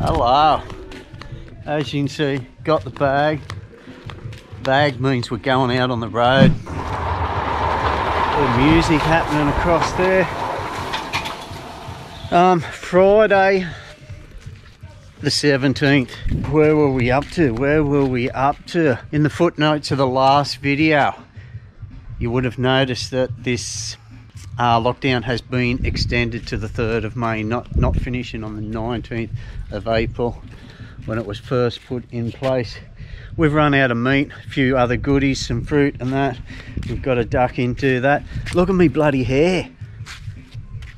Hello. As you can see, got the bag. Bag means we're going out on the road. Good music happening across there. Friday the 17th. Where were we up to? Where were we up to? In the footnotes of the last video, you would have noticed that this lockdown has been extended to the 3rd of May, not finishing on the 19th of April when it was first put in place. We've run out of meat, a few other goodies, some fruit and that. We've got to duck into that. Look at me bloody hair.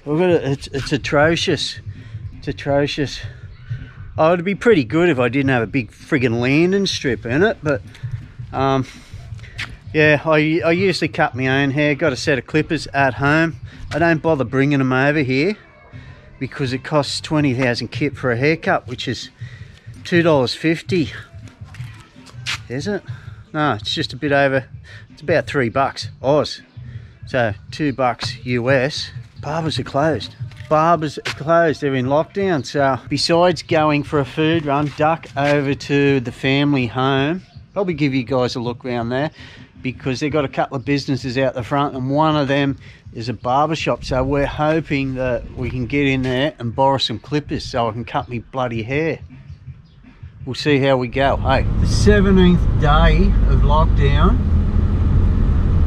Look at it, it's atrocious. It's atrocious. Oh, it'd be pretty good if I didn't have a big friggin' landing strip in it, but yeah, I usually cut my own hair. Got a set of clippers at home. I don't bother bringing them over here because it costs 20,000 kip for a haircut, which is $2.50. Is it? No, it's just a bit over. It's about $3 Oz. So $2 US. Barbers are closed. Barbers are closed. They're in lockdown. So besides going for a food run, duck over to the family home. Probably give you guys a look around there, because they've got a couple of businesses out the front and one of them is a barber shop. So we're hoping that we can get in there and borrow some clippers so I can cut me bloody hair. We'll see how we go. Hey, the 17th day of lockdown,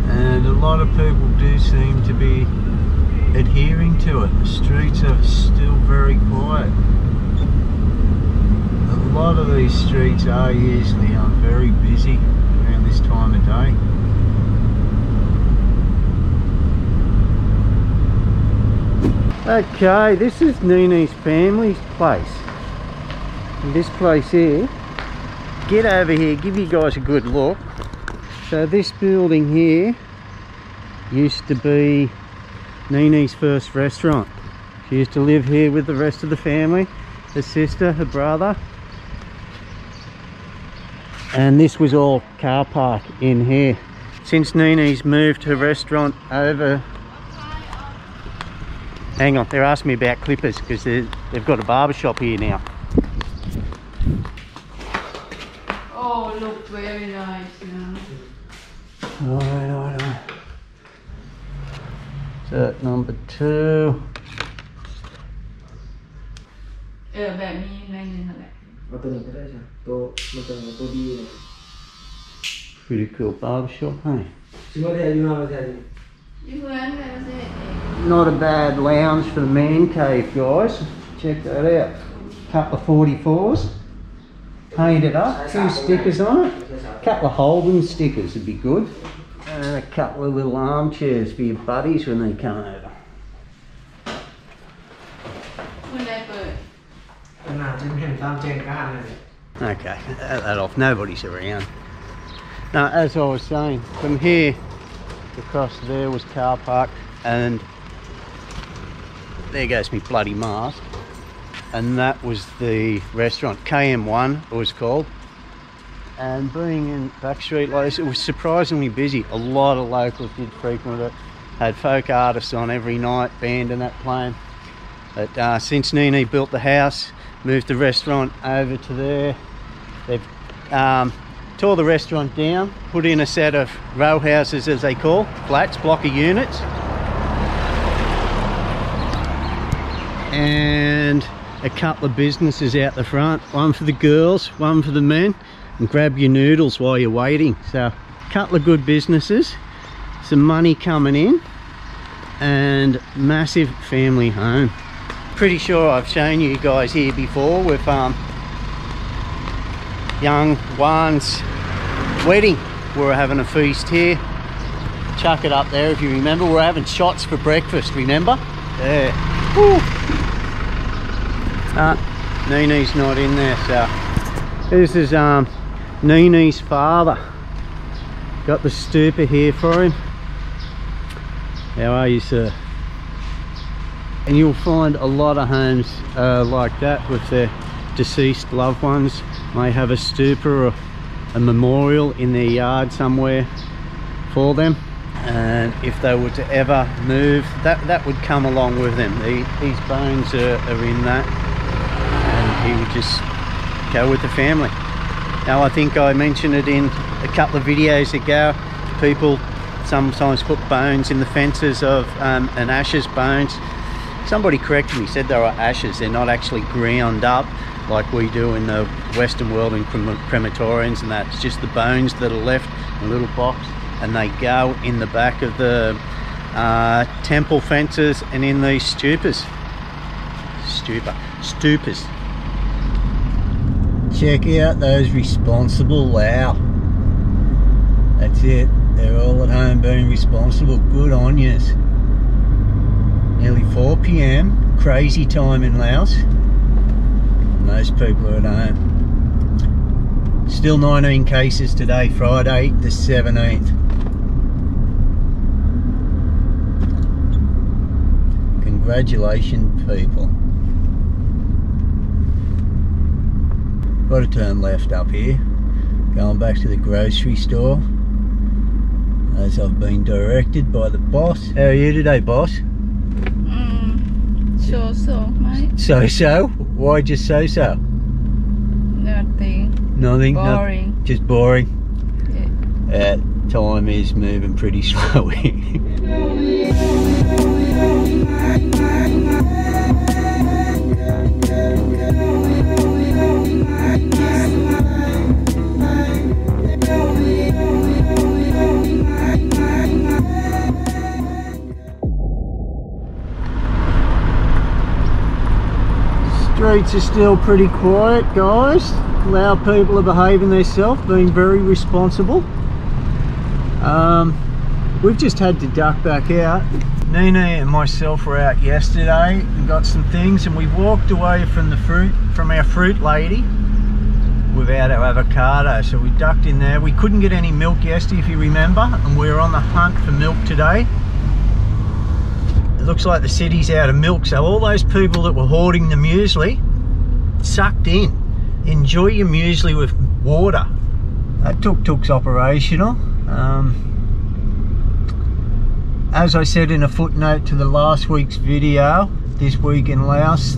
and a lot of people do seem to be adhering to it. The streets are still very quiet. A lot of these streets are usually very busy around this time of day. Okay, this is Neenee's family's place. And this place here, get over here, give you guys a good look. So this building here used to be Neenee's first restaurant. She used to live here with the rest of the family, her sister, her brother. And this was all car park in here. Since Neenee's moved her restaurant over, hang on, they're asking me about clippers because they've got a barber shop here now. Oh, look, very nice now. Alright. So number 2. Pretty cool barber shop, hey? Not a bad lounge for the man cave, guys. Check that out. Couple of 44s. Painted up, 2 stickers on it. Couple of Holden stickers would be good. And a couple of little armchairs for your buddies when they come over. Okay, that off, nobody's around. Now, as I was saying, from here across there was car park, and there goes me bloody mask. And that was the restaurant, KM1 it was called. And being in Backstreet Laos, it was surprisingly busy. A lot of locals did frequent it. Had folk artists on every night, band and that playing. But since Neenee built the house, moved the restaurant over to there, they've tore the restaurant down, put in a set of row houses, as they call, flats, block of units. And a couple of businesses out the front, one for the girls, one for the men. And grab your noodles while you're waiting. So a couple of good businesses, some money coming in, and massive family home. Pretty sure I've shown you guys here before with young Juan's wedding. We were having a feast here. Chuck it up there if you remember. We're having shots for breakfast, remember? Yeah. Neenee's not in there, so this is Neenee's father. Got the stupor here for him. How are you, sir? And you'll find a lot of homes like that with their deceased loved ones. May have a stupor or a memorial in their yard somewhere for them. And if they were to ever move, that would come along with them. These bones are in that. And he would just go with the family. Now, I think I mentioned it in a couple of videos ago, people sometimes put bones in the fences of an ashes bones. Somebody corrected me, said they were ashes. They're not actually ground up like we do in the Western world in crematoriums and that. It's just the bones that are left in a little box, and they go in the back of the temple fences and in these stupas. Stupas. Check out those responsible Lao. That's it. They're all at home being responsible. Good on yous. Nearly 4 PM, crazy time in Laos. Most people are at home. Still 19 cases today, Friday the 17th. Congratulations, people. Got to turn left up here. Going back to the grocery store, as I've been directed by the boss. How are you today, boss? So, mate. So? Why'd you so? Nothing. Nothing? Boring. Just boring? Yeah. Time is moving pretty slowly. Streets are still pretty quiet, guys. Lao people are behaving themselves, being very responsible. We've just had to duck back out. Neenee and myself were out yesterday and got some things, and we walked away from our fruit lady without our avocado, so we ducked in there. We couldn't get any milk yesterday, if you remember, and we were on the hunt for milk today. It looks like the city's out of milk, so all those people that were hoarding the muesli, sucked in. Enjoy your muesli with water. That tuk-tuk's operational. As I said in a footnote to the last week's video, this week in Laos,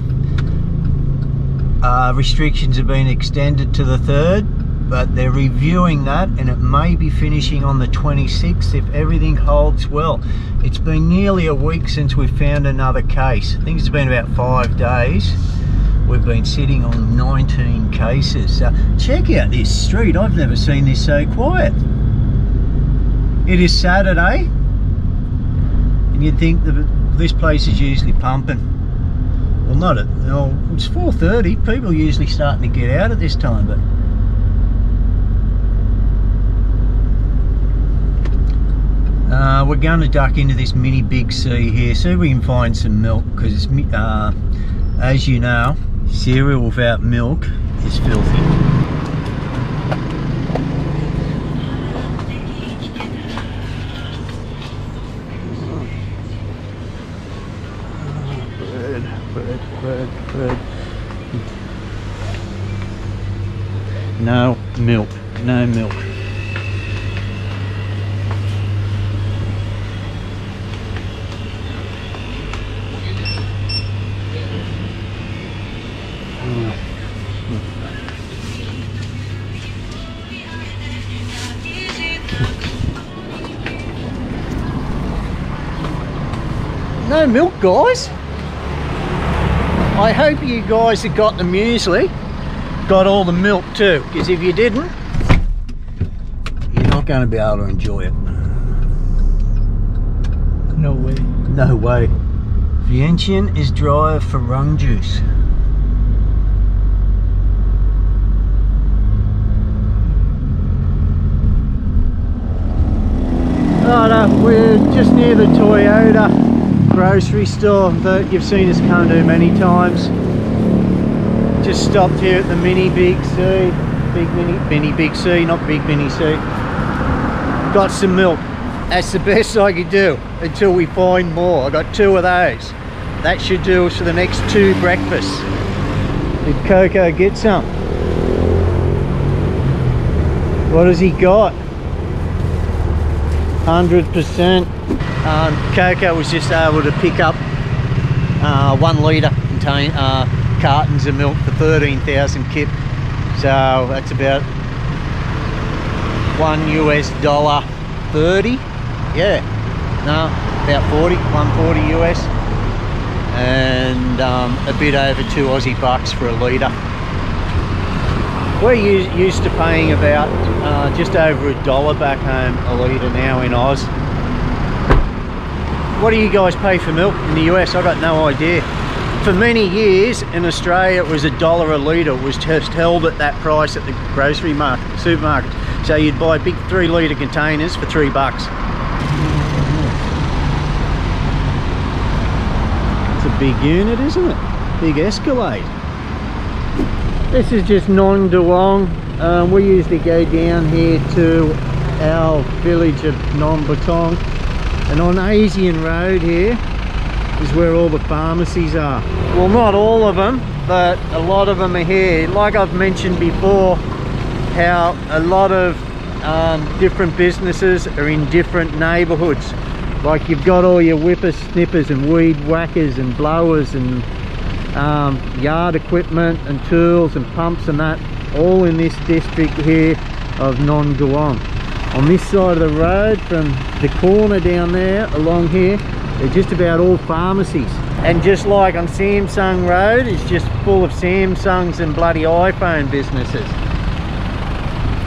restrictions have been extended to the 3rd, but they're reviewing that, and it may be finishing on the 26th if everything holds well. It's been nearly a week since we found another case. I think it's been about 5 days. We've been sitting on 19 cases. Check out this street. I've never seen this so quiet. It is Saturday, and you'd think that this place is usually pumping. Well, not at, well, it's 4:30. People are usually starting to get out at this time, but we're going to duck into this mini Big C here, see if we can find some milk, because as you know, cereal without milk is filthy. Bread. No milk, no milk. No milk, guys. I hope you guys have got the muesli, got all the milk too, because if you didn't, you're not going to be able to enjoy it. No way. No way. Vientiane is drier for rum juice. Right, we're just near the Toyota grocery store that you've seen us come to many times. Just stopped here at the mini Big C. Mini Big C, not Big Mini C. Got some milk. That's the best I could do until we find more. I got 2 of those. That should do us for the next 2 breakfasts. Did Coco get some? What has he got? 100%. Coco was just able to pick up 1 litre cartons of milk for 13,000 kip. So that's about $1.30. Yeah, no, about 140 US, and a bit over 2 Aussie bucks for a litre. We're used to paying about just over $1 back home a litre now in Oz. What do you guys pay for milk in the US? I got no idea. For many years in Australia it was $1 a litre. It was just held at that price at the grocery supermarket. So you'd buy big 3 litre containers for $3. It's a big unit, isn't it? Big Escalade. This is just Nong Duong. We usually go down here to our village of Non Botong, and on Asian Road here is where all the pharmacies are. Well, not all of them, but a lot of them are here. Like I've mentioned before, how a lot of different businesses are in different neighbourhoods. Like you've got all your whippersnippers and weed whackers and blowers and yard equipment and tools and pumps and that, all in this district here of Nong Duong. On this side of the road, from the corner down there along here, they're just about all pharmacies. And just like on Samsung Road, it's just full of Samsungs and bloody iPhone businesses.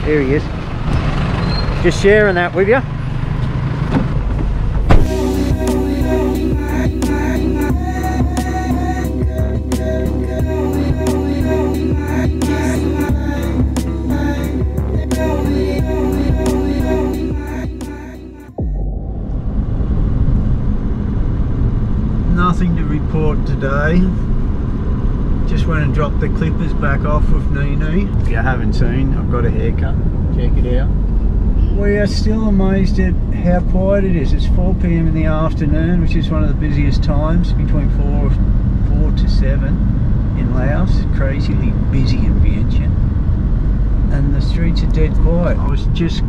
There he is. Just sharing that with you. Nothing to report today. Just went and dropped the clippers back off with Neenee. If you haven't seen, I've got a haircut. Check it out. We are still amazed at how quiet it is. It's 4 PM in the afternoon, which is one of the busiest times, between 4 to 7 in Laos. Crazily busy in Vientiane, and the streets are dead quiet. I was just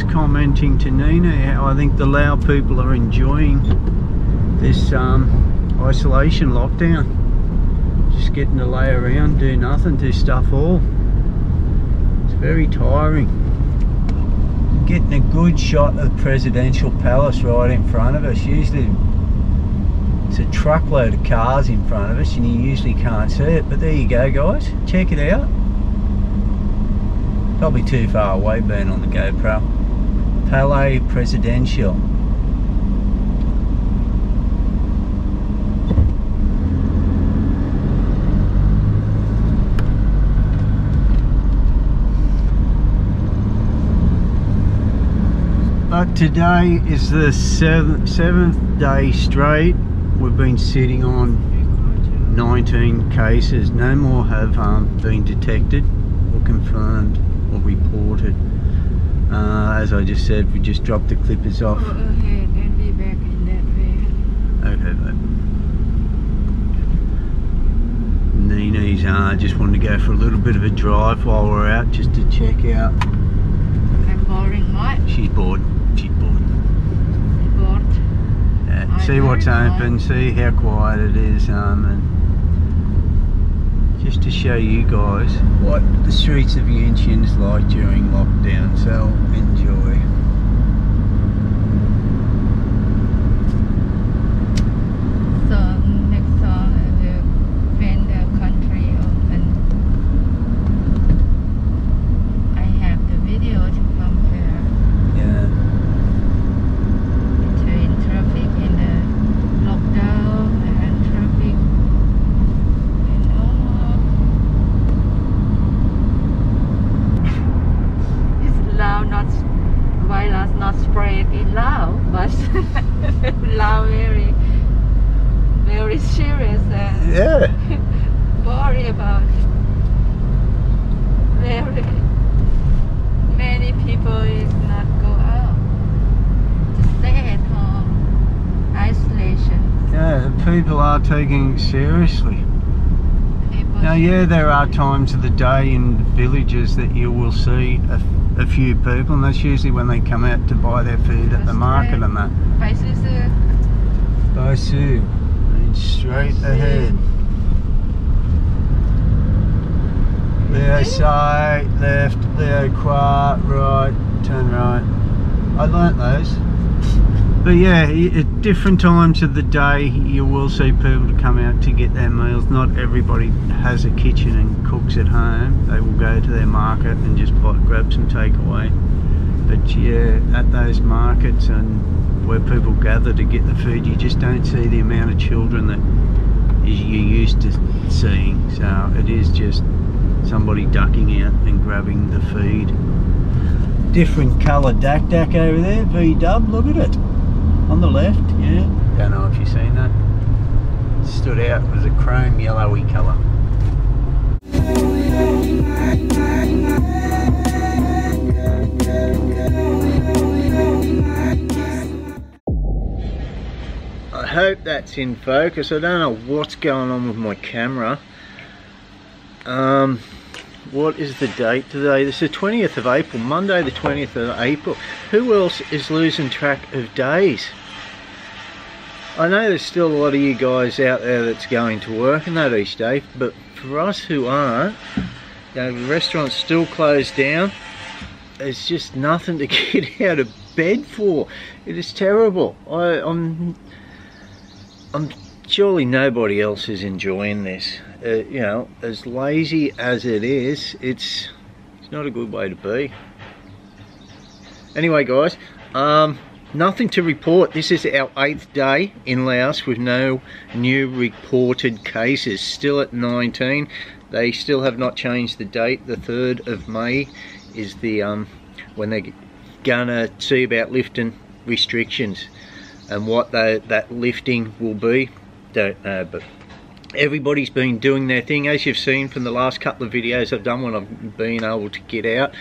commenting to Neenee how I think the Lao people are enjoying this isolation lockdown. Just getting to lay around, do nothing, do stuff all. It's very tiring. Getting a good shot of the presidential palace right in front of us. Usually it's a truckload of cars in front of us and you usually can't see it, but there you go guys, check it out. Probably too far away being on the GoPro. Palais Presidential. But today is the seventh day straight we've been sitting on 19 cases. No more have been detected or confirmed or reported. As I just said, we just dropped the clippers off. Go ahead and be back in that way. Okay, babe. Neenee's just wanted to go for a little bit of a drive while we're out, just to check out. I'm boring much. She's bored. She's bored. Bored. See what's open, see how quiet it is, and just to show you guys what the streets of Vientiane is like during lockdown. So enjoy. So next time when the country open, I have the video to compare. Yeah. Between traffic in the lockdown and traffic in normal. It's Lao not virus not spread in Lao, but Lao very serious and Yeah. worry about it. Very many people is not go out, just stay at home, isolation. Yeah, the people are taking it seriously. People Now, yeah, there are times of the day in villages that you will see a few people, and that's usually when they come out to buy their food at the market and that. Bye, Susu. Bye, Sue. And straight Bye, Sue. ahead. Leo side, left, Leo qua, right, turn right. I learnt those. But yeah, at different times of the day you will see people to come out to get their meals. Not everybody has a kitchen and cooks at home. They will go to their market and just grab some takeaway. But yeah, at those markets and where people gather to get the food, you just don't see the amount of children that you're used to seeing. So it is just somebody ducking out and grabbing the feed. Different colour dak over there, V-dub, look at it. On the left, yeah. Don't know if you've seen that. Stood out, it was a chrome yellowy colour. I hope that's in focus. I don't know what's going on with my camera. What is the date today? This is the 20th of April, Monday the 20th of April. Who else is losing track of days? I know there's still a lot of you guys out there that's going to work and that each day, but for us who aren't, you know, the restaurant's still closed down. There's just nothing to get out of bed for. It is terrible. I'm surely nobody else is enjoying this. You know, as lazy as it is, it's not a good way to be. Anyway guys, nothing to report. This is our 8th day in Laos with no new reported cases. Still at 19. They still have not changed the date. The 3rd of May is the when they're gonna see about lifting restrictions, and what that lifting will be, don't know, but everybody's been doing their thing. As you've seen from the last couple of videos I've done when I've been able to get out,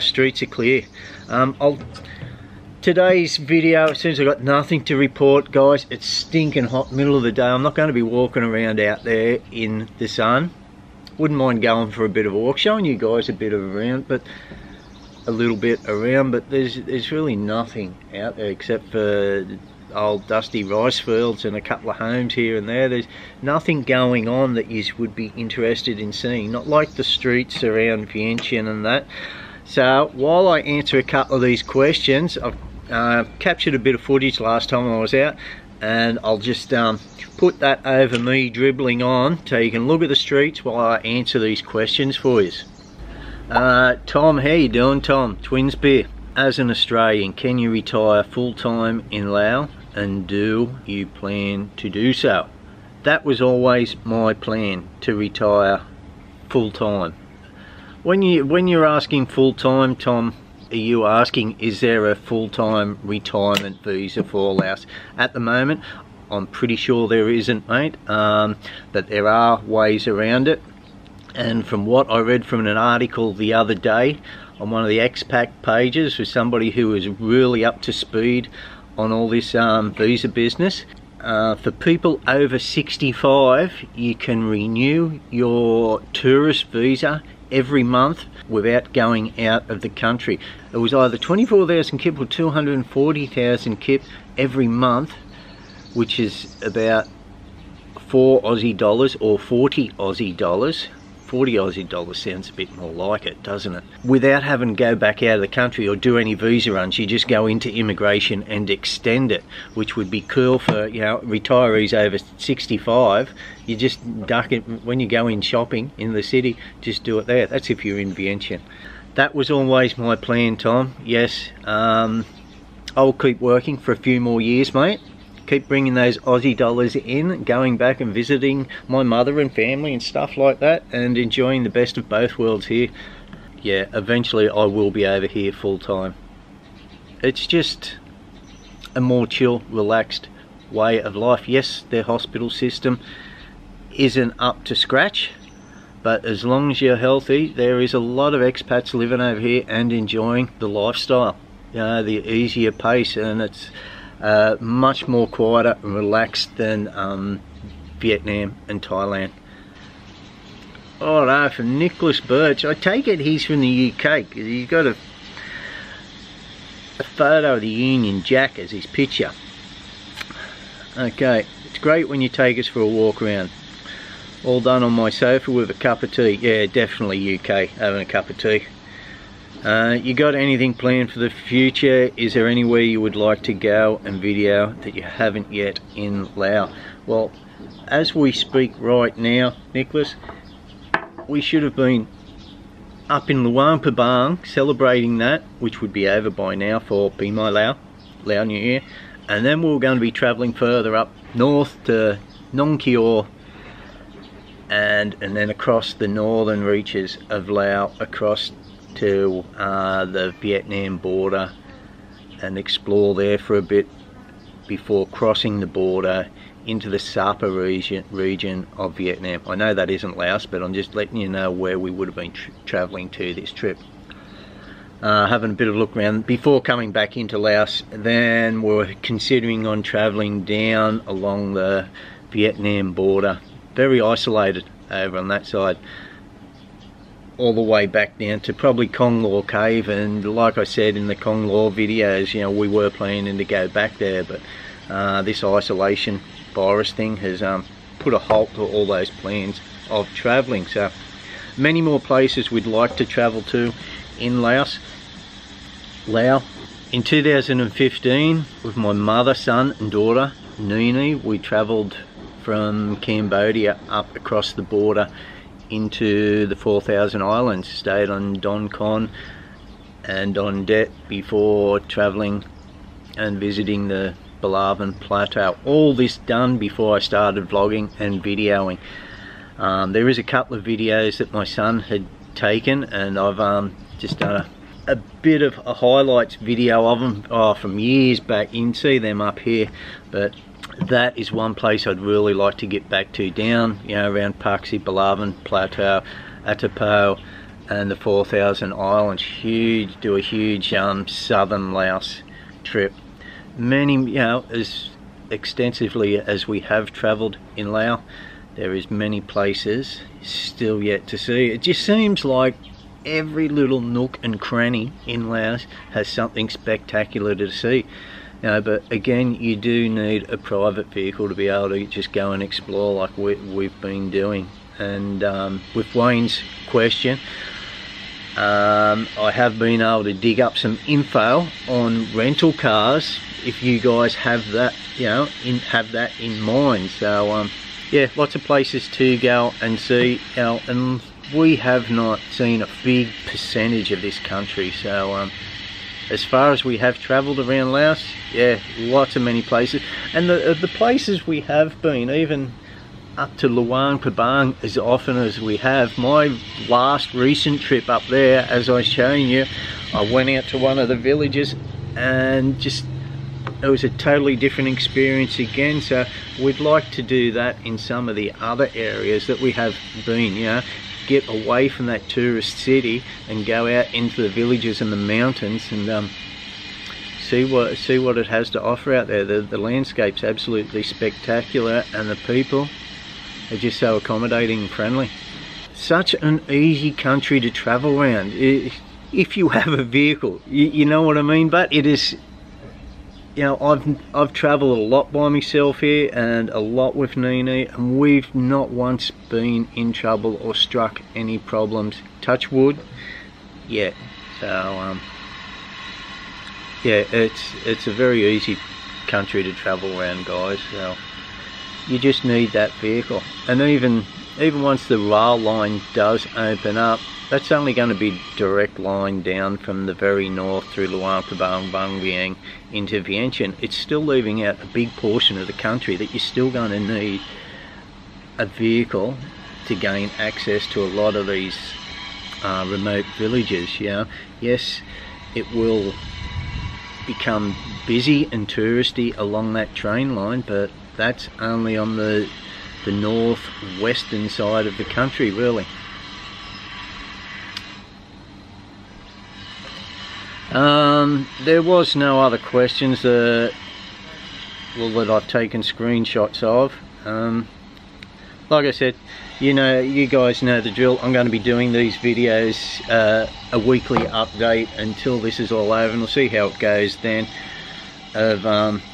streets are clear. Today's video, as soon as I've got nothing to report, guys, it's stinking hot, middle of the day. I'm not going to be walking around out there in the sun. Wouldn't mind going for a bit of a walk, showing you guys a bit of around, but a little bit around, but there's really nothing out there except for old dusty rice fields and a couple of homes here and there. There's nothing going on that you would be interested in seeing, not like the streets around Vientiane and that. So while I answer a couple of these questions, I've captured a bit of footage last time I was out, and I'll just put that over me dribbling on so you can look at the streets while I answer these questions for you. Tom, how you doing, Tom? Twins Beer. As an Australian, can you retire full-time in Laos, and do you plan to do so? That was always my plan, to retire full-time. When you're asking full-time, Tom, are you asking, is there a full-time retirement visa for Laos? At the moment, I'm pretty sure there isn't, mate, but there are ways around it. And from what I read from an article the other day on one of the expat pages with somebody who is really up to speed on all this visa business, for people over 65, you can renew your tourist visa every month without going out of the country. It was either 24,000 kip or 240,000 kip every month, which is about 4 Aussie dollars or 40 Aussie dollars. 40 Aussie dollars sounds a bit more like it, doesn't it? Without having to go back out of the country or do any visa runs, you just go into immigration and extend it, which would be cool for, you know, retirees over 65. You just duck it when you go in shopping in the city, just do it there. That's if you're in Vientiane. That was always my plan, Tom. Yes, I'll keep working for a few more years, mate. Keep bringing those Aussie dollars in, going back and visiting my mother and family and stuff like that, and enjoying the best of both worlds here. Yeah, eventually I will be over here full time. It's just a more chill, relaxed way of life. Yes, their hospital system isn't up to scratch, but as long as you're healthy, there is a lot of expats living over here and enjoying the lifestyle. You know, the easier pace, and it's much more quieter and relaxed than Vietnam and Thailand. Oh no, from Nicholas Birch. I take it he's from the UK because he's got a photo of the Union Jack as his picture. Okay, it's great when you take us for a walk around. all done on my sofa with a cup of tea. Yeah, definitely UK, having a cup of tea. You got anything planned for the future? Is there anywhere you would like to go and video that you haven't yet in Laos? Well, as we speak right now, Nicholas, we should have been up in Luang Prabang celebrating that, which would be over by now for Pi Mai Lao, Lao New Year, and then we're going to be travelling further up north to Nong Kior, and then across the northern reaches of Laos, across to the Vietnam border, and explore there for a bit before crossing the border into the Sapa region of Vietnam. I know that isn't Laos, but I'm just letting you know where we would have been travelling to this trip. Having a bit of a look around before coming back into Laos. Then we're considering on travelling down along the Vietnam border, very isolated over on that side, all the way back down to probably Kong Law Cave. And like I said in the Kong Law videos, you know, we were planning to go back there, but this isolation virus thing has put a halt to all those plans of travelling. So many more places we'd like to travel to in Laos. In 2015, with my mother, son and daughter Neenee, we travelled from Cambodia up across the border into the 4,000 Islands, stayed on Don Con and on Det before travelling and visiting the Balavan Plateau. All this done before I started vlogging and videoing. There is a couple of videos that my son had taken, and I've just done a bit of a highlights video of them from years back. You can see them up here, but that is one place I'd really like to get back to, down, you know, around Paksi, Balavan Plateau, Atapo and the 4,000 Islands. Do a huge southern Laos trip. Many, you know, as extensively as we have travelled in Laos, there is many places still yet to see. It just seems like every little nook and cranny in Laos has something spectacular to see. You know, but again, you do need a private vehicle to be able to just go and explore like we've been doing. And with Wayne's question, I have been able to dig up some info on rental cars, if you guys have that, you know, have that in mind. So yeah, lots of places to go and see, you know, and we have not seen a big percentage of this country. So as far as we have travelled around Laos, yeah, lots of many places. And the places we have been, even up to Luang Prabang as often as we have. My last recent trip up there, as I was showing you, I went out to one of the villages and just, it was a totally different experience again. So we'd like to do that in some of the other areas that we have been, you know, get away from that tourist city and go out into the villages and the mountains and see what it has to offer out there. The landscape's absolutely spectacular, and the people are just so accommodating and friendly. Such an easy country to travel around if you have a vehicle, you know what I mean. But it is, you know, I've travelled a lot by myself here and a lot with Neenee, and we've not once been in trouble or struck any problems, touch wood, yet. So yeah, it's a very easy country to travel around, guys. So you just need that vehicle. And even once the rail line does open up, that's only going to be direct line down from the very north through Luang Prabang, Bang Vieng into Vientiane. It's still leaving out a big portion of the country that you're still going to need a vehicle to gain access to a lot of these remote villages. You know, yes, it will become busy and touristy along that train line, but that's only on the northwestern side of the country, really. There was no other questions that I've taken screenshots of. Like I said, you know, you guys know the drill. I'm going to be doing these videos a weekly update until this is all over, and we'll see how it goes then. of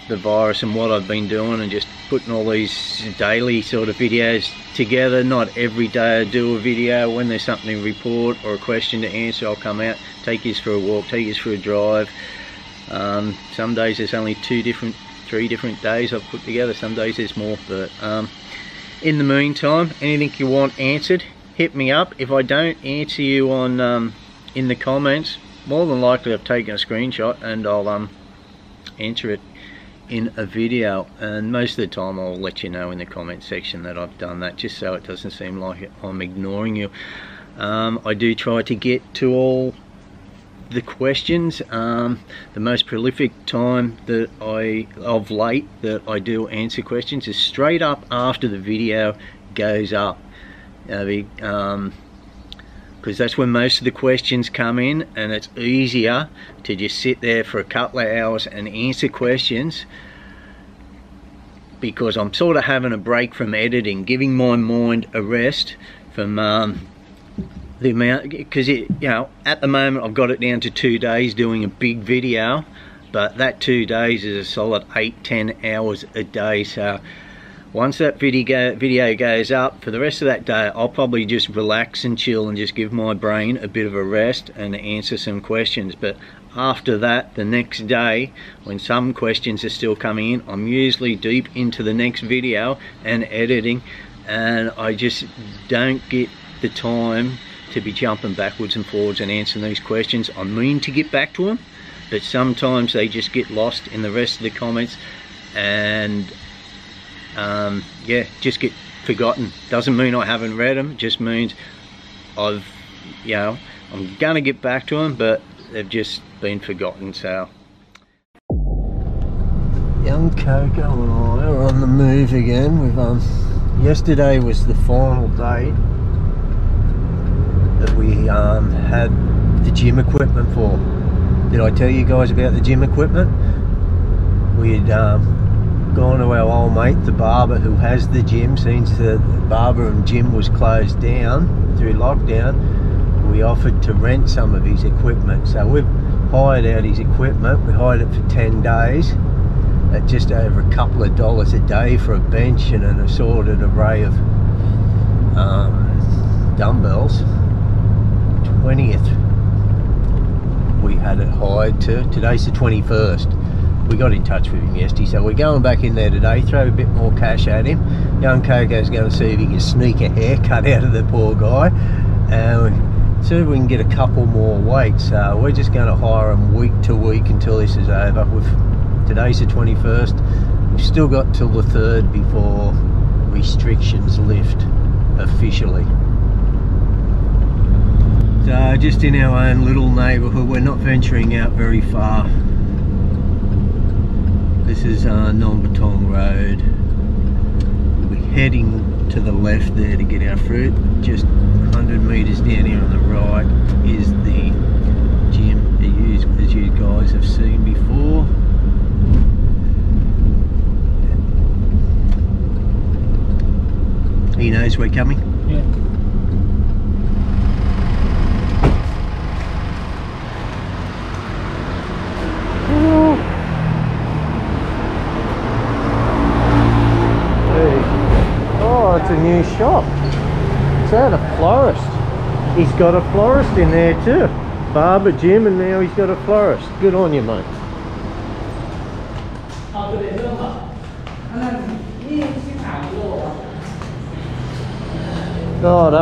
the virus and what I've been doing, and just putting all these daily sort of videos together. Not every day I do a video. When there's something to report or a question to answer, I'll come out, take you for a walk, take you for a drive. Some days there's only 3 different days I've put together. Some days there's more, but in the meantime, anything you want answered, hit me up. If I don't answer you on in the comments, more than likely I've taken a screenshot and I'll answer it in a video, and most of the time I'll let you know in the comment section that I've done that, just so it doesn't seem like I'm ignoring you. I do try to get to all the questions. The most prolific time that of late that I do answer questions is straight up after the video goes up, because that's when most of the questions come in, and it's easier to just sit there for a couple of hours and answer questions, because I'm sort of having a break from editing, giving my mind a rest from the amount, because at the moment I've got it down to 2 days doing a big video, but that 2 days is a solid 8-10 hours a day. So once that video goes up, for the rest of that day I'll probably just relax and chill and just give my brain a bit of a rest and answer some questions. But after that, the next day, when some questions are still coming in, I'm usually deep into the next video and editing, and I just don't get the time to be jumping backwards and forwards and answering these questions. I mean to get back to them, but sometimes they just get lost in the rest of the comments, and yeah, just get forgotten. Doesn't mean I haven't read them, it just means I'm gonna get back to them, but they've just been forgotten. So young Coco and I are on the move again. We've yesterday was the final day that we had the gym equipment for. Did I tell you guys about the gym equipment? We had gone to our old mate, the barber who has the gym, since the barber and gym was closed down through lockdown. We offered to rent some of his equipment, so we've hired out his equipment. We hired it for 10 days at just over a couple of dollars a day for a bench and an assorted array of dumbbells. 20th we had it hired to. Today's the 21st. We got in touch with him yesterday, so we're going back in there today, throw a bit more cash at him. Young Coco's going to see if he can sneak a haircut out of the poor guy, and see if we can get a couple more weights. So we're just going to hire him week to week until this is over. Today's the 21st. We've still got till the 3rd before restrictions lift officially. So just in our own little neighbourhood, we're not venturing out very far. This is Non Batong Road. We're heading to the left there to get our fruit. Just 100 metres down here on the right is the gym, as you guys have seen before. He knows we're coming? Yeah. It's a new shop. It's at a florist. He's got a florist in there too. Barber, gym, and now he's got a florist. Good on you, mate. God,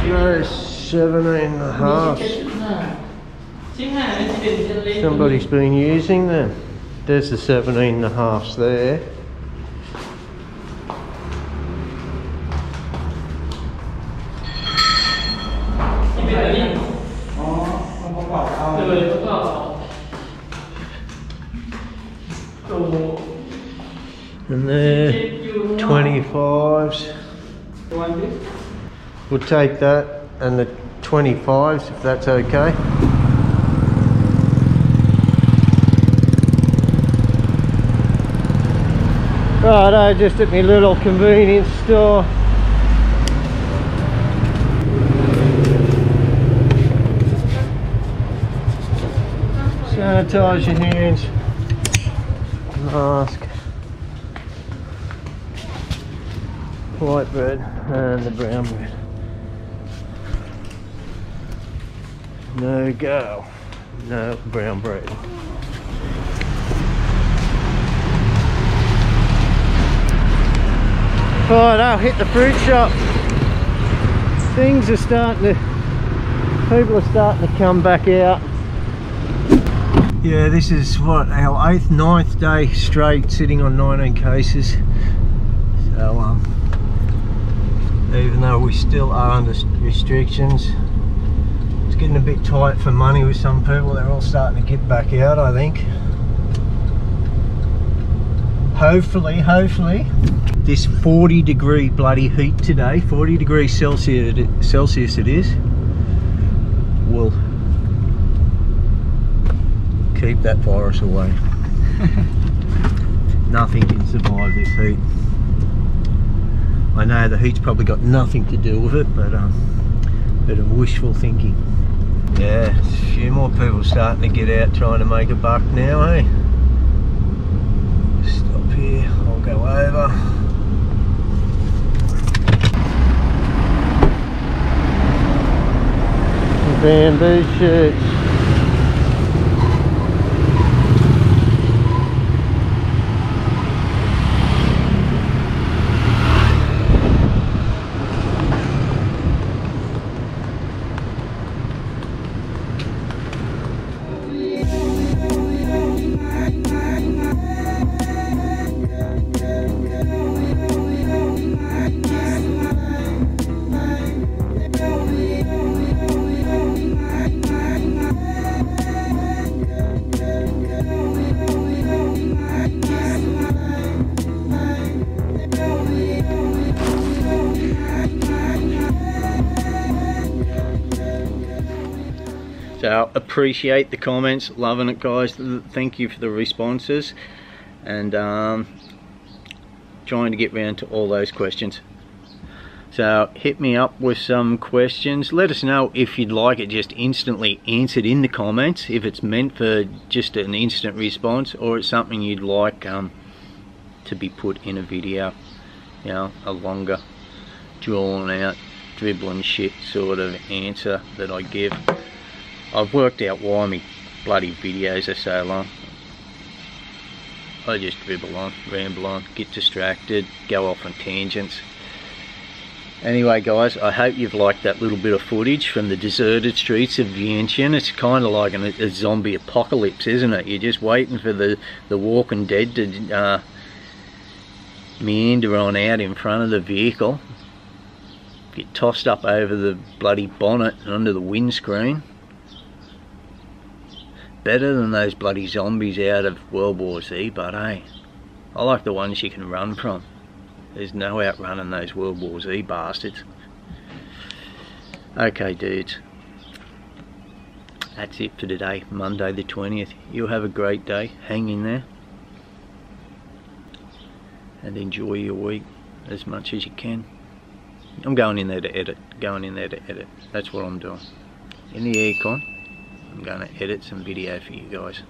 there's 17.5. Somebody's been using them. There's the 17.5s there. And there, 25s. We'll take that and the 25s if that's okay. Righto, just at my little convenience store. Sanitize your hands. Mask. White bread and the brown bread. No go. No brown bread. Right, I'll hit the fruit shop. Things are starting to, people are starting to come back out. Yeah, this is what, our 8th, 9th day straight sitting on 19 cases. So, even though we still are under restrictions, it's getting a bit tight for money with some people. They're all starting to get back out, I think. Hopefully, this 40-degree bloody heat today, 40 degrees Celsius it is, will keep that virus away. Nothing can survive this heat. I know the heat's probably got nothing to do with it, but bit of wishful thinking. Yeah, a few more people starting to get out trying to make a buck now, eh? Stop here, I'll go over. Bamboo shirts. So appreciate the comments, loving it guys, thank you for the responses, and trying to get round to all those questions. So hit me up with some questions, let us know if you'd like it just instantly answered in the comments, if it's meant for just an instant response, or it's something you'd like to be put in a video, you know, a longer drawn out dribbling shit sort of answer that I give. I've worked out why my bloody videos are so long. I just dribble on, ramble on, get distracted, go off on tangents. Anyway guys, I hope you've liked that little bit of footage from the deserted streets of Vientiane. It's kind of like a zombie apocalypse, isn't it? You're just waiting for the Walking Dead to meander on out in front of the vehicle, get tossed up over the bloody bonnet and under the windscreen. Better than those bloody zombies out of World War Z, but hey, I like the ones you can run from. There's no outrunning those World War Z bastards. Okay dudes, that's it for today, Monday the 20th. You have a great day, hang in there, and enjoy your week as much as you can. I'm going in there to edit, that's what I'm doing. In the aircon, I'm going to edit some video for you guys.